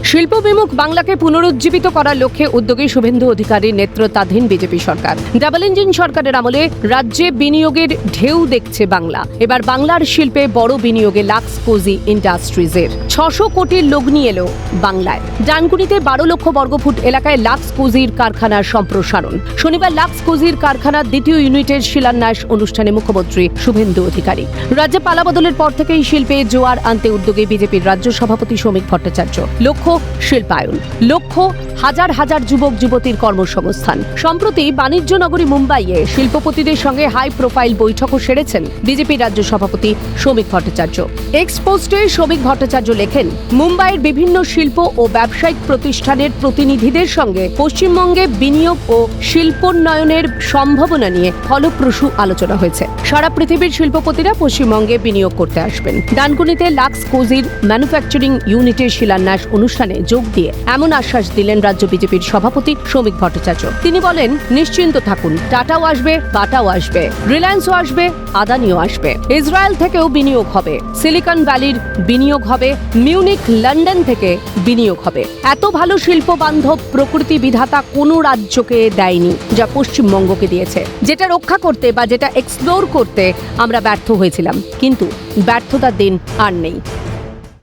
শিল্পবিমুখ বাংলাকে পুনরুজ্জীবিত করার লক্ষ্যে উদ্যোগী শুভেন্দু অধিকারীর নেতৃত্বাধীন বিজেপি সরকার। ডাবল ইঞ্জিন সরকারের আমলে রাজ্যে বিনিয়োগের ঢেউ দেখছে বাংলা। এবার বাংলার শিল্পে বড় বিনিয়োগে লাক্স কোজি ইন্ডাস্ট্রিজের 600 কোটির লগ্নি এলো বাংলায়। ডানকুনিতে 12 লক্ষ বর্গফুট এলাকায় লাক্স কোজির কারখানার সম্প্রসারণ। শনিবার লাক্স কোজির কারখানার দ্বিতীয় ইউনিটের শিলান্যাস অনুষ্ঠানে মুখ্যমন্ত্রী শুভেন্দু অধিকারী। রাজ্যে পালাবদলের পর থেকেই শিল্পে জোয়ার আনতে উদ্যোগী বিজেপির রাজ্য সভাপতি শ্রমিক ভট্টাচার্য। লক্ষ্য শিল্পায়ন, লক্ষ্য হাজার হাজার যুবক যুবতীর কর্মসংস্থান। সম্প্রতি বাণিজ্য নগরী মুম্বাইয়ে শিল্পপতিদের সঙ্গে হাই প্রোফাইল বৈঠকও সেরেছেন বিজেপির রাজ্য সভাপতি শ্রমিক ভট্টাচার্য। এক্স পোস্টে শ্রমিক ভট্টাচার্য লেখেন, মুম্বাইয়ের বিভিন্ন শিল্প ও ব্যবসায়িক প্রতিষ্ঠানের প্রতিনিধিদের সঙ্গে পশ্চিমবঙ্গে বিনিয়োগ ও শিল্পোন্নয়নের সম্ভাবনা নিয়ে ফলপ্রসূ আলোচনা হয়েছে। সারা পৃথিবীর শিল্পপতিরা পশ্চিমবঙ্গে বিনিয়োগ করতে আসবেন। ডানকুনিতে লাক্স কোজির ম্যানুফ্যাকচারিং ইউনিটের শিলান্যাস অনুষ্ঠানে যোগ দিয়ে এমন আশ্বাস দিলেন রাজ্য বিজেপির সভাপতি শ্রমিক ভট্টাচার্য। তিনি বলেন, নিশ্চিন্ত থাকুন, টাটাও আসবে, বাটাও আসবে, রিলায়েন্সও আসবে, আদানিও আসবে। ইসরায়েল থেকেও বিনিয়োগ হবে, সিলিকন ভ্যালির বিনিয়োগ হবে, মিউনিক লন্ডন থেকে বিনিয়োগ হবে। এত ভালো শিল্প বান্ধব প্রকৃতি বিধাতা কোনো রাজ্যকে দেয়নি যা পশ্চিমবঙ্গকে দিয়েছে। যেটা রক্ষা করতে বা যেটা এক্সপ্লোর করতে আমরা ব্যর্থ হয়েছিলাম, কিন্তু ব্যর্থতার দিন আর নেই।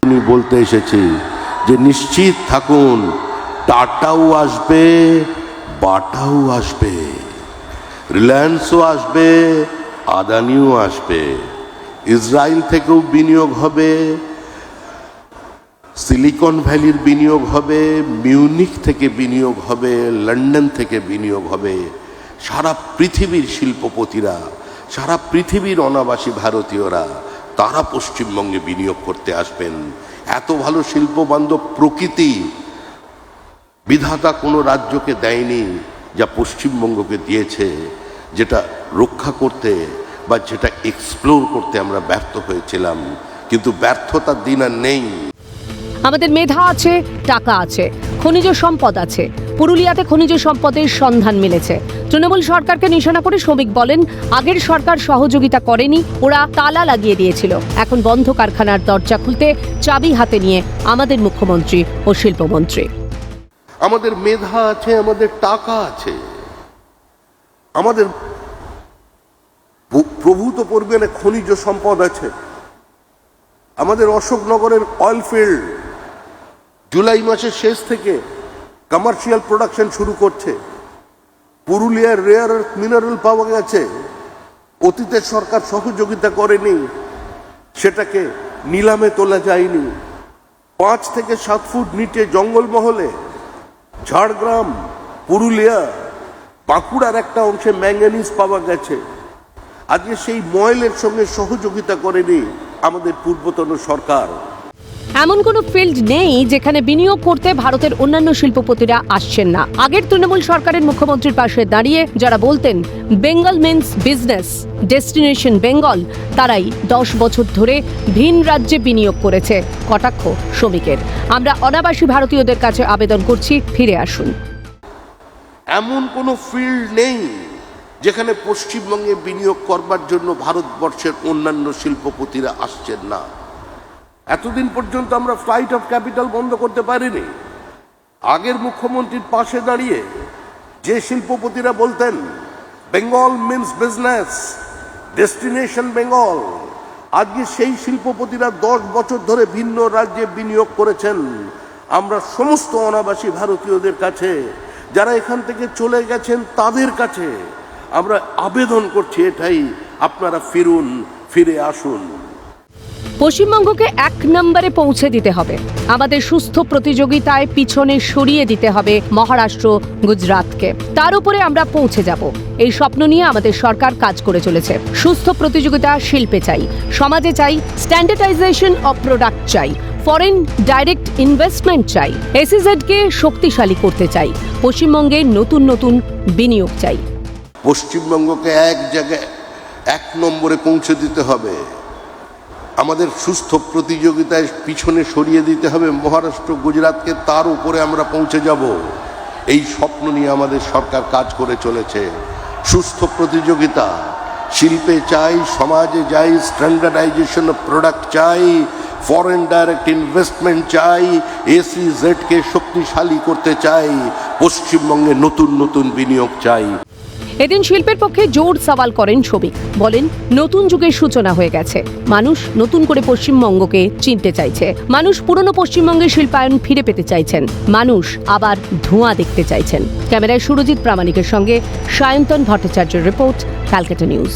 আমি বলতে এসেছি যে নিশ্চিত থাকুন, টাটাও আসবে, বাটাও আসবে, রিলায়েন্সও আসবে, আদানিও আসবে। ইসরায়েল থেকেও বিনিয়োগ হবে, সিলিকন ভ্যালির বিনিয়োগ হবে, মিউনিক থেকে বিনিয়োগ হবে, লন্ডন থেকে বিনিয়োগ হবে। সারা পৃথিবীর শিল্পপতিরা, সারা পৃথিবীর অনাবাসী ভারতীয়রা তারা পশ্চিমবঙ্গে বিনিয়োগ করতে আসবেন। এত ভালো শিল্প বান্ধব প্রকৃতি বিধাতা কোনো রাজ্যকে দেয়নি যা পশ্চিমবঙ্গকে দিয়েছে। যেটা রক্ষা করতে বা যেটা এক্সপ্লোর করতে আমরা ব্যর্থ হয়েছিলাম, কিন্তু ব্যর্থতার দিন আর নেই। আমাদের মেধা আছে, টাকা আছে, খনিজ সম্পদ আছে। পুরুলিয়াতে খনিজ সম্পদের সন্ধান মিলেছে। তৃণমূল সরকারকে নিশানা করে শ্রমিক বলেন, আগের সরকার সহযোগিতা করেনি, ওরা তালা লাগিয়ে দিয়েছিল। এখন বন্ধ কারখানার দরজা খুলতে চাবি হাতে নিয়ে আমাদের মুখ্যমন্ত্রী ও শিল্পমন্ত্রী। আমাদের মেধা আছে, আমাদের টাকা আছে, আমাদের প্রভূত পরিমাণে খনিজ সম্পদ আছে। আমাদের অশোকনগরের অয়েল ফিল্ড জুলাই মাসের শেষ থেকে কমার্শিয়াল প্রোডাকশন শুরু করছে। পুরুলিয়ার রেয়ার আর্থ মিনারেল পাওয়া গেছে, অতীতের সরকার সহযোগিতা করেনি, সেটাকে নিলামে তোলা যায়নি। 5 থেকে 7 ফুট নিচে জঙ্গলমহলে ঝাড়গ্রাম, পুরুলিয়া, বাঁকুড়ার একটা অংশে ম্যাঙ্গানিজ পাওয়া গেছে। আজকে সেই ময়লের সঙ্গে সহযোগিতা করেনি আমাদের পূর্বতন সরকার। এমন কোনো ফিল্ড নেই যেখানে বিনিয়োগ করতে ভারতের অন্যান্য শিল্পপতিরা আসছেন না। আগের তৃণমূল সরকারের মুখ্যমন্ত্রীর পাশে দাঁড়িয়ে যারা বলতেন Bengal means business, destination Bengal, তারাই 10 বছর ধরে ভিন রাজ্যে বিনিয়োগ করেছে। কটাক্ষ শ্রমিকের। আমরা অনাবাসী ভারতীয়দের কাছে আবেদন করছি, ফিরে আসুন। এমন কোনো ফিল্ড নেই যেখানে পশ্চিমবঙ্গে বিনিয়োগ করবার জন্য ভারতবর্ষের অন্যান্য শিল্পপতিরা আসছেন না। এতদিন পর্যন্ত আমরা ফ্লাইট অফ ক্যাপিটাল বন্ধ করতে পারিনি। আগের মুখ্যমন্ত্রীর পাশে দাঁড়িয়ে যে শিল্পপতিরা বলতেন Bengal means business, destination Bengal, আজকে সেই শিল্পপতিরা 10 বছর ধরে ভিন্ন রাজ্যে বিনিয়োগ করেছেন। আমরা সমস্ত অনাবাসী ভারতীয়দের কাছে, যারা এখান থেকে চলে গেছেন তাদের কাছে আমরা আবেদন করছি এটাই, আপনারা ফিরুন, ফিরে আসুন। পশ্চিমবঙ্গকে 1 নম্বরে পৌঁছে দিতে হবে। আমাদের সুস্থ প্রতিযোগিতায় পিছনে সরিয়ে দিতে হবে মহারাষ্ট্র, গুজরাটকে। তার উপরে আমরা পৌঁছে যাব। এই স্বপ্ন নিয়ে আমাদের সরকার কাজ করে চলেছে। সুস্থ প্রতিযোগিতা শিল্পে চাই, সমাজে চাই, স্ট্যান্ডার্ডাইজেশন অফ প্রোডাক্ট চাই, ফরেন ডাইরেক্ট ইনভেস্টমেন্ট চাই, এসইজেডকে শক্তিশালী করতে চাই, পশ্চিমবঙ্গে নতুন নতুন বিনিয়োগ চাই। পশ্চিমবঙ্গকে এক জায়গায় 1 নম্বরে পৌঁছে দিতে হবে। আমাদের সুস্থ প্রতিযোগিতায় পিছনে সরিয়ে দিতে হবে মহারাষ্ট্র, গুজরাটকে, তার উপরে আমরা পৌঁছে যাব। এই স্বপ্ন নিয়ে আমাদের সরকার কাজ করে চলেছে। সুস্থ প্রতিযোগিতা শিল্পে চাই, সমাজে চাই, স্ট্যান্ডার্ডাইজেশন অফ প্রোডাক্ট চাই, ফরেন ডাইরেক্ট ইনভেস্টমেন্ট চাই, এসইজেডকে শক্তিশালী করতে চাই, পশ্চিমবঙ্গে নতুন নতুন বিনিয়োগ চাই। এদিন শিল্পের পক্ষে জোর সওয়াল করেন শ্রমিক, বলেন নতুন যুগের সূচনা হয়ে গেছে, মানুষ নতুন করে পশ্চিমবঙ্গকে চিনতে চাইছে, মানুষ পুরনো পশ্চিমবঙ্গের শিল্পায়ন ফিরে পেতে চাইছেন, মানুষ আবার ধোঁয়া দেখতে চাইছেন। ক্যামেরায় সুরজিৎ প্রামাণিকের সঙ্গে সায়ন্তন ভট্টাচার্যের রিপোর্ট, ক্যালকাটা নিউজ।